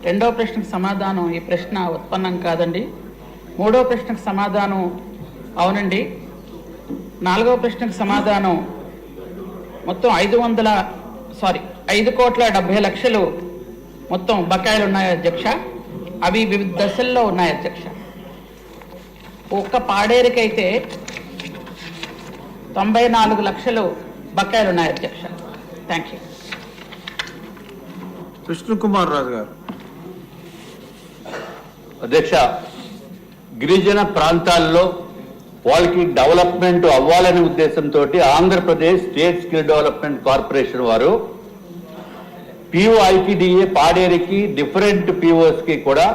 రెండవ ప్రశ్నకు సమాధానం ఈ ప్రశ్న ఉత్పన్నం కాదండి. మూడవ ప్రశ్నకు సమాధానం అవునండి. నాలుగవ ప్రశ్నకు సమాధానం మొత్తం 5,70,00,000 మొత్తం బకాయిలు ఉన్నాయి అధ్యక్ష. అవి వివిధ దశల్లో ఉన్నాయి అధ్యక్ష. ఒక్క పాడేరుకైతే 94 లక్షలు బకాయిలు ఉన్నాయి అధ్యక్ష. Thank you. కృష్ణకుమార్ రాజు గారు. అధ్యక్ష, గిరిజన ప్రాంతాల్లో వాళ్ళకి డెవలప్మెంట్ అవ్వాలనే ఉద్దేశంతో Andhra Pradesh state skill development corporation వారు పిఓ ఐటీడీఏ పాడేరుకి డిఫరెంట్ పిఓస్కి కూడా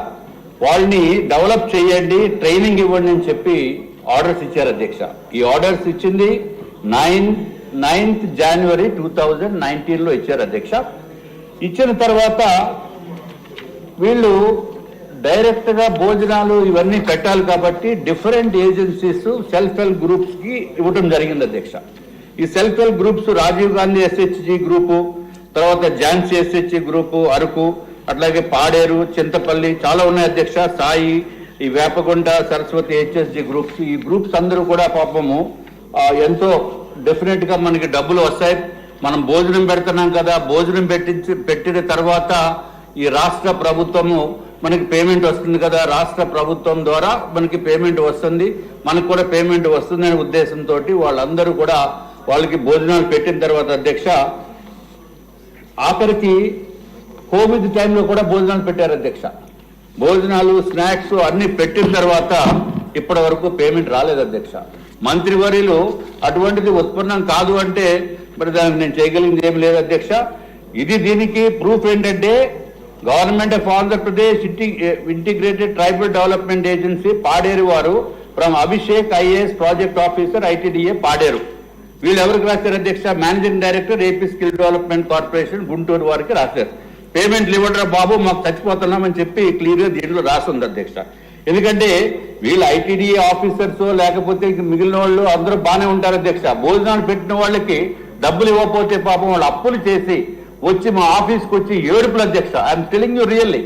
వాళ్ళని డెవలప్ చేయండి, ట్రైనింగ్ ఇవ్వండి అని చెప్పి ఆర్డర్స్ ఇచ్చారు అధ్యక్ష. ఈ ఆర్డర్స్ ఇచ్చింది 9th January 2019లో ఇచ్చారు అధ్యక్ష. ఇచ్చిన తర్వాత వీళ్ళు డైరెక్ట్ గా భోజనాలు ఇవన్నీ పెట్టాలి కాబట్టి different agencies self help groups కి ఇవ్వడం జరిగింది అధ్యక్ష. ఈ self help groups Rajiv Gandhi SHG group, తర్వాత ఝాన్సీ ఎస్హెచ్జి గ్రూపు, అరకు, అట్లాగే పాడేరు, చింతపల్లి చాలా ఉన్నాయి అధ్యక్ష. సాయి, ఈ వేపకొండ, సరస్వతి హెచ్ఎస్జి గ్రూప్స్, ఈ గ్రూప్స్ అందరూ కూడా పాపము ఎంతో డెఫినెట్ గా మనకి డబ్బులు వస్తాయి. మనం భోజనం పెడుతున్నాం కదా, భోజనం పెట్టిన తర్వాత ఈ రాష్ట్ర ప్రభుత్వము మనకి పేమెంట్ వస్తుంది కదా, రాష్ట్ర ప్రభుత్వం ద్వారా మనకి పేమెంట్ వస్తుంది, మనకు కూడా పేమెంట్ వస్తుందనే ఉద్దేశంతో వాళ్ళందరూ కూడా వాళ్ళకి భోజనాలు పెట్టిన తర్వాత అధ్యక్ష ఆఖరికి కోవిడ్ టైంలో కూడా భోజనాలు పెట్టారు అధ్యక్ష. భోజనాలు, స్నాక్స్ అన్ని పెట్టిన తర్వాత ఇప్పటి వరకు పేమెంట్ రాలేదు అధ్యక్ష. మంత్రివర్యులు అటువంటిది ఉత్పన్నం కాదు అంటే మరి దానికి నేను చేయగలిగింది ఏమి లేదు అధ్యక్ష. దీనికి ప్రూఫ్ ఏంటంటే government of Andhra Pradesh integrated tribal development agency Paderu వారు from Abhishek IAS project officer ITDA Paderu, వీళ్ళు ఎవరికి రాశారు అధ్యక్ష? Managing director AP skill development corporation Guntur వారికి రాశారు. పేమెంట్లు ఇవ్వడరా బాబు, మాకు చచ్చిపోతున్నామని చెప్పి క్లియర్గా దీంట్లో రాసింది అధ్యక్ష. ఎందుకంటే వీళ్ళు ఐటీడీఏ ఆఫీసర్స్ లేకపోతే మిగిలిన వాళ్ళు అందరూ బాగానే ఉంటారు అధ్యక్ష. భోజనాలు పెట్టిన వాళ్ళకి డబ్బులు ఇవ్వకపోతే పాపం వాళ్ళు అప్పులు చేసి వచ్చి మా ఆఫీస్కి వచ్చి ఏడుపులు అధ్యక్ష. I'm telling you really,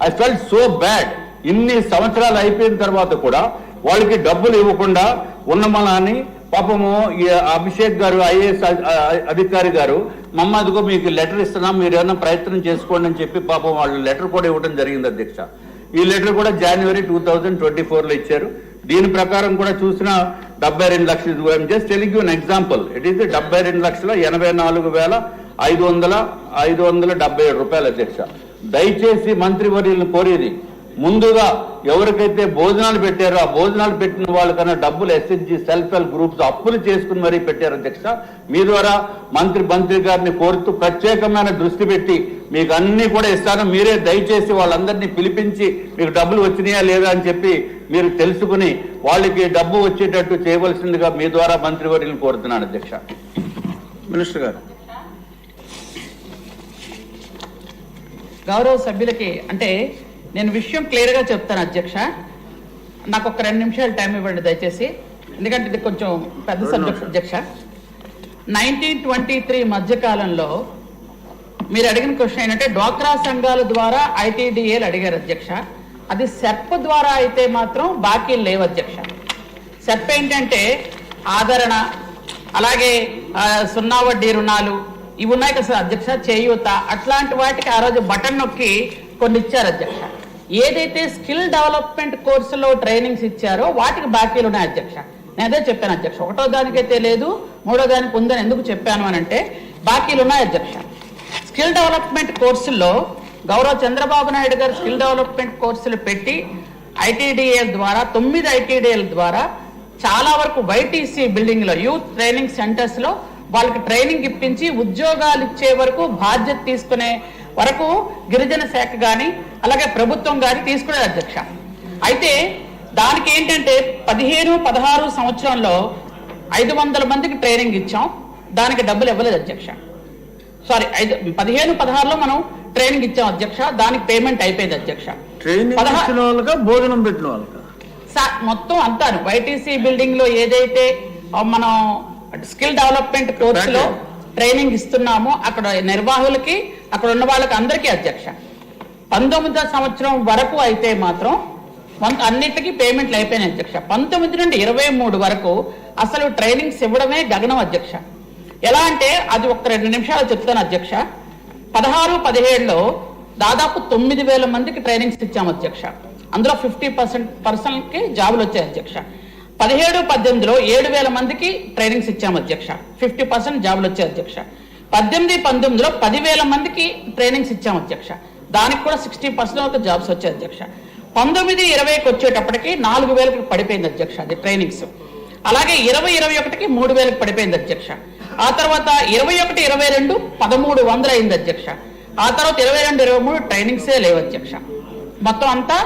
I felt so bad. ఇన్ని సంవత్సరాలు అయిపోయిన తర్వాత కూడా వాళ్ళకి డబ్బులు ఇవ్వకుండా ఉన్నమని పాపము ఈ అభిషేక్ గారు ఐఏఎస్ అధికారి గారు మమ్మదిగో మీకు లెటర్ ఇస్తున్నాం, మీరు ఏమైనా ప్రయత్నం చేసుకోండి అని చెప్పి పాపం వాళ్ళు లెటర్ కూడా ఇవ్వడం జరిగింది అధ్యక్ష. ఈ లెటర్ కూడా January 2024లో ఇచ్చారు. దీని ప్రకారం కూడా చూసిన 72 లక్షలు. I'm just telling you an example. It is 72,84,577 రూపాయలు అధ్యక్ష. దయచేసి మంత్రివర్యులను కోరేది, ముందుగా ఎవరికైతే భోజనాలు పెట్టారో ఆ భోజనాలు పెట్టిన వాళ్ళకన్నా డబ్బులు ఎస్హెచ్జి సెల్ఫ్ హెల్ప్ గ్రూప్స్ అప్పులు చేసుకుని మరీ పెట్టారు అధ్యక్ష. మీ ద్వారా మంత్రి గారిని కోరుతూ ప్రత్యేకమైన దృష్టి పెట్టి మీకు అన్ని కూడా ఇస్తాను, మీరే దయచేసి వాళ్ళందరినీ పిలిపించి మీకు డబ్బులు వచ్చినాయా లేదా అని చెప్పి మీరు తెలుసుకుని వాళ్ళకి డబ్బు వచ్చేటట్టు చేయవలసిందిగా మీ ద్వారా మంత్రివర్యులను కోరుతున్నాను అధ్యక్ష. మినిస్టర్ గారు. గౌరవ సభ్యులకి అంటే నేను విషయం క్లియర్గా చెప్తాను అధ్యక్ష. నాకు ఒక 2 నిమిషాలు టైం ఇవ్వండి దయచేసి, ఎందుకంటే ఇది కొంచెం పెద్ద సబ్జెక్ట్ అధ్యక్ష. 1923 మధ్యకాలంలో మీరు అడిగిన క్వశ్చన్ ఏంటంటే డ్వాక్రా సంఘాల ద్వారా ఐటీడీఏలు అడిగారు అధ్యక్ష. అది సెర్ప్ ద్వారా అయితే మాత్రం బాకీలు లేవు అధ్యక్ష. సెర్ప్ ఏంటంటే ఆదరణ, అలాగే 0 వడ్డీ రుణాలు ఇవి ఉన్నాయి కదా అధ్యక్ష, చేయూత, అట్లాంటి వాటికి ఆ రోజు బటన్ నొక్కి కొన్ని ఇచ్చారు అధ్యక్ష. ఏదైతే స్కిల్ డెవలప్మెంట్ కోర్సులో ట్రైనింగ్స్ ఇచ్చారో వాటికి బాకీలు ఉన్నాయి అధ్యక్ష. నేను అదే చెప్పాను అధ్యక్ష. 1వ దానికైతే లేదు, 3వ దానికి ఉందని ఎందుకు చెప్పాను అని అంటే బాకీలు ఉన్నాయి అధ్యక్ష. స్కిల్ డెవలప్మెంట్ కోర్సుల్లో గౌరవ చంద్రబాబు నాయుడు గారు స్కిల్ డెవలప్మెంట్ కోర్సులు పెట్టి ఐటీడీఏల ద్వారా 9 ఐటీడీఏల ద్వారా చాలా వరకు వైటీసీ బిల్డింగ్లో యూత్ ట్రైనింగ్ సెంటర్స్లో వాళ్ళకి ట్రైనింగ్ ఇప్పించి ఉద్యోగాలు ఇచ్చే వరకు బాధ్యత తీసుకునే వరకు గిరిజన శాఖ కానీ అలాగే ప్రభుత్వం కానీ తీసుకునేది అధ్యక్ష. అయితే దానికి ఏంటంటే 15-16 సంవత్సరంలో 500 మందికి ట్రైనింగ్ ఇచ్చాం, దానికి డబ్బులు ఇవ్వలేదు అధ్యక్ష. సారీ, 15-16లో మనం ట్రైనింగ్ ఇచ్చాం అధ్యక్ష, దానికి పేమెంట్ అయిపోయింది అధ్యక్ష. భోజనం పెట్టిన వాళ్ళకి మొత్తం అంతాను వైటీసీ బిల్డింగ్ లో ఏదైతే మనం స్కిల్ డెవలప్మెంట్ కోర్సులో ట్రైనింగ్ ఇస్తున్నామో అక్కడ నిర్వాహకులకి, అక్కడ ఉన్న వాళ్ళకి అందరికీ అధ్యక్ష 19వ సంవత్సరం వరకు అయితే మాత్రం అన్నిటికీ పేమెంట్లు అయిపోయినాయి అధ్యక్ష. 19 నుండి 23 వరకు అసలు ట్రైనింగ్స్ ఇవ్వడమే గగనం అధ్యక్ష. ఎలా అంటే అది ఒక 2 నిమిషాలు చెప్తాను అధ్యక్ష. 16-17లో దాదాపు 9,000 మందికి ట్రైనింగ్స్ ఇచ్చాము అధ్యక్ష. అందులో 50% జాబులు వచ్చాయి అధ్యక్ష. 17-18లో 7,000 మందికి ట్రైనింగ్స్ ఇచ్చాము అధ్యక్ష. 50% జాబులు వచ్చాయి అధ్యక్ష. 18-19లో 10,000 మందికి ట్రైనింగ్స్ ఇచ్చాము అధ్యక్ష. దానికి కూడా 60% వరకు జాబ్స్ వచ్చాయి అధ్యక్ష. 19-20కి వచ్చేటప్పటికి 4,000కి పడిపోయింది అధ్యక్ష అది ట్రైనింగ్స్. అలాగే 20-21కి 3,000కి పడిపోయింది అధ్యక్ష. ఆ తర్వాత 21-22 1,300 అయింది అధ్యక్ష. ఆ తర్వాత 22-23 ట్రైనింగ్సే లేవు అధ్యక్ష. మొత్తం అంతా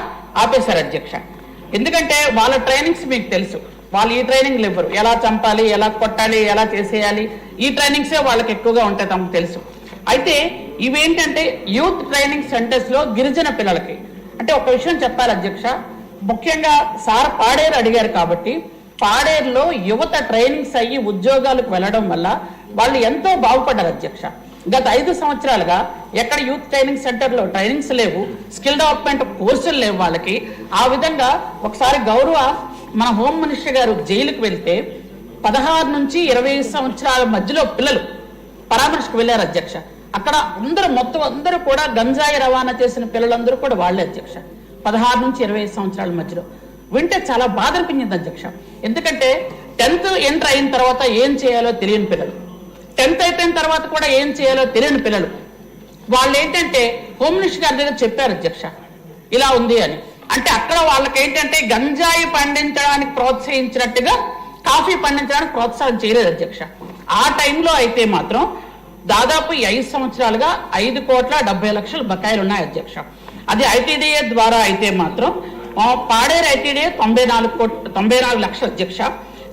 ఆపేశారు అధ్యక్ష. ఎందుకంటే వాళ్ళ ట్రైనింగ్స్ మీకు తెలుసు, వాళ్ళు ఈ ట్రైనింగ్లు ఇవ్వరు. ఎలా చంపాలి, ఎలా కొట్టాలి, ఎలా చేసేయాలి, ఈ ట్రైనింగ్సే వాళ్ళకి ఎక్కువగా ఉంటాయి, తమకు తెలుసు. అయితే ఇవేంటంటే యూత్ ట్రైనింగ్ సెంటర్స్ లో గిరిజన పిల్లలకి అంటే ఒక విషయం చెప్పాలి అధ్యక్ష. ముఖ్యంగా సార్ పాడేరు అడిగారు కాబట్టి పాడేరులో యువత ట్రైనింగ్స్ అయ్యి ఉద్యోగాలకు వెళ్ళడం వల్ల వాళ్ళు ఎంతో బాగుపడ్డారు అధ్యక్ష. గత 5 సంవత్సరాలుగా ఎక్కడ యూత్ ట్రైనింగ్ సెంటర్లో ట్రైనింగ్స్ లేవు, స్కిల్ డెవలప్మెంట్ కోర్సులు లేవు వాళ్ళకి. ఆ విధంగా ఒకసారి గౌరవ మన హోమ్ మినిస్టర్ గారు జైలుకు వెళ్తే 16 నుంచి 20 సంవత్సరాల మధ్యలో పిల్లలు పరామర్శకు వెళ్ళారు అధ్యక్ష. అక్కడ మొత్తం అందరూ కూడా గంజాయి రవాణా చేసిన పిల్లలందరూ కూడా వాళ్ళే అధ్యక్ష. 16 నుంచి 20 సంవత్సరాల మధ్యలో వింటే చాలా బాధ అనిపించింది అధ్యక్ష. ఎందుకంటే 10th ఎంటర్ అయిన తర్వాత ఏం చేయాలో తెలియని పిల్లలు, 10th అయిపోయిన తర్వాత కూడా ఏం చేయాలో తెలియని పిల్లలు, వాళ్ళు ఏంటంటే హోమ్ మినిస్టర్ గారి దగ్గర చెప్పారు అధ్యక్ష ఇలా ఉంది అని. అంటే అక్కడ వాళ్ళకి ఏంటంటే గంజాయి పండించడానికి ప్రోత్సహించినట్టుగా కాఫీ పండించడానికి ప్రోత్సాహం చేయలేదు అధ్యక్ష. ఆ టైంలో అయితే మాత్రం దాదాపు 5 సంవత్సరాలుగా 5,70,00,000 బకాయిలు ఉన్నాయి అధ్యక్ష. అది ఐటీడీఏ ద్వారా అయితే మాత్రం పాడేరు ఐటీడీఏ 94 లక్షలు అధ్యక్ష.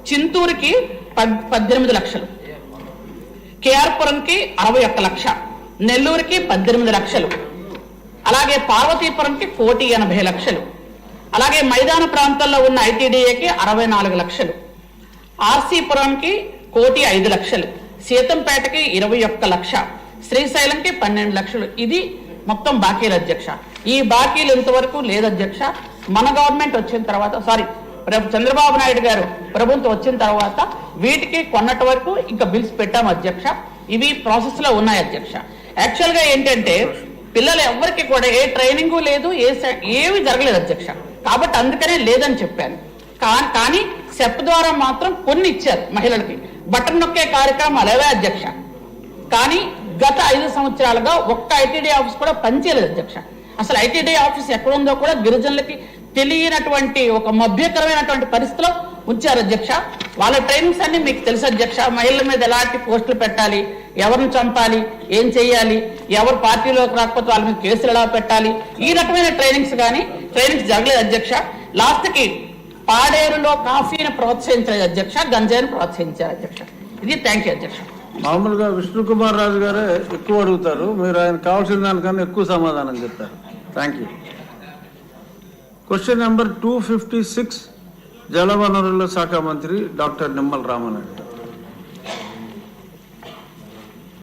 చింతూరుకి 18 లక్షలు, కేఆర్పురంకి 61 లక్ష, నెల్లూరుకి 18 లక్షలు, అలాగే పార్వతీపురంకి 1,80,00,000, అలాగే మైదాన ప్రాంతాల్లో ఉన్న ఐటీడీఏకి 64 లక్షలు, ఆర్సీపురంకి 1,05,00,000, సీతంపేటకి 21 లక్ష, శ్రీశైలంకి 12 లక్షలు. ఇది మొత్తం బాకీలు అధ్యక్ష. ఈ బాకీలు ఇంతవరకు లేదు అధ్యక్ష. మన గవర్నమెంట్ వచ్చిన తర్వాత చంద్రబాబు నాయుడు గారు ప్రభుత్వం వచ్చిన తర్వాత వీటికి కొన్నటి వరకు ఇంకా బిల్స్ పెట్టాము అధ్యక్ష. ఇవి ప్రాసెస్ లో ఉన్నాయి అధ్యక్ష. యాక్చువల్ గా ఏంటంటే పిల్లలు ఎవరికి కూడా ఏ ట్రైనింగ్ లేదు, ఏమి జరగలేదు అధ్యక్ష. కాబట్టి అందుకనే లేదని చెప్పాను. కానీ సెప్ ద్వారా మాత్రం కొన్ని ఇచ్చారు మహిళలకి. బటన్ నొక్కే కార్యక్రమం అలాగే అధ్యక్ష. కానీ గత 5 సంవత్సరాలుగా ఒక్క ఐటీడీ ఆఫీస్ కూడా పనిచేయలేదు అధ్యక్ష. అసలు ఐటీడీ ఆఫీస్ ఎక్కడుందో కూడా గిరిజనులకి తెలియనటువంటి ఒక మభ్యకరమైనటువంటి పరిస్థితిలో ఉంచారు అధ్యక్ష. వాళ్ళ ట్రైనింగ్స్ అన్ని మీకు తెలుసు అధ్యక్ష. మహిళల మీద ఎలాంటి పోస్టులు పెట్టాలి, ఎవరిని చంపాలి, ఏం చేయాలి, ఎవరు పార్టీలోకి రాకపోతే వాళ్ళ మీద కేసులు ఎలా పెట్టాలి, ఈ రకమైన ట్రైనింగ్స్ జరగలేదు అధ్యక్ష. లాస్ట్ కి పాడేరులో కాఫీని ప్రోత్సహించలేదు అధ్యక్ష, గంజాయిని ప్రోత్సహించారు అధ్యక్ష. ఇది థ్యాంక్ యూ అధ్యక్ష. మామూలుగా విష్ణుకుమార్ రాజు గారే ఎక్కువ అడుగుతారు, మీరు ఆయన కావాల్సిన దానికన్నా ఎక్కువ సమాధానం చెప్తారు. Thank you. క్వశ్చన్ నెంబర్ 256 జలవనరుల శాఖ మంత్రి డాక్టర్ నిమ్మల రామానాయుడు.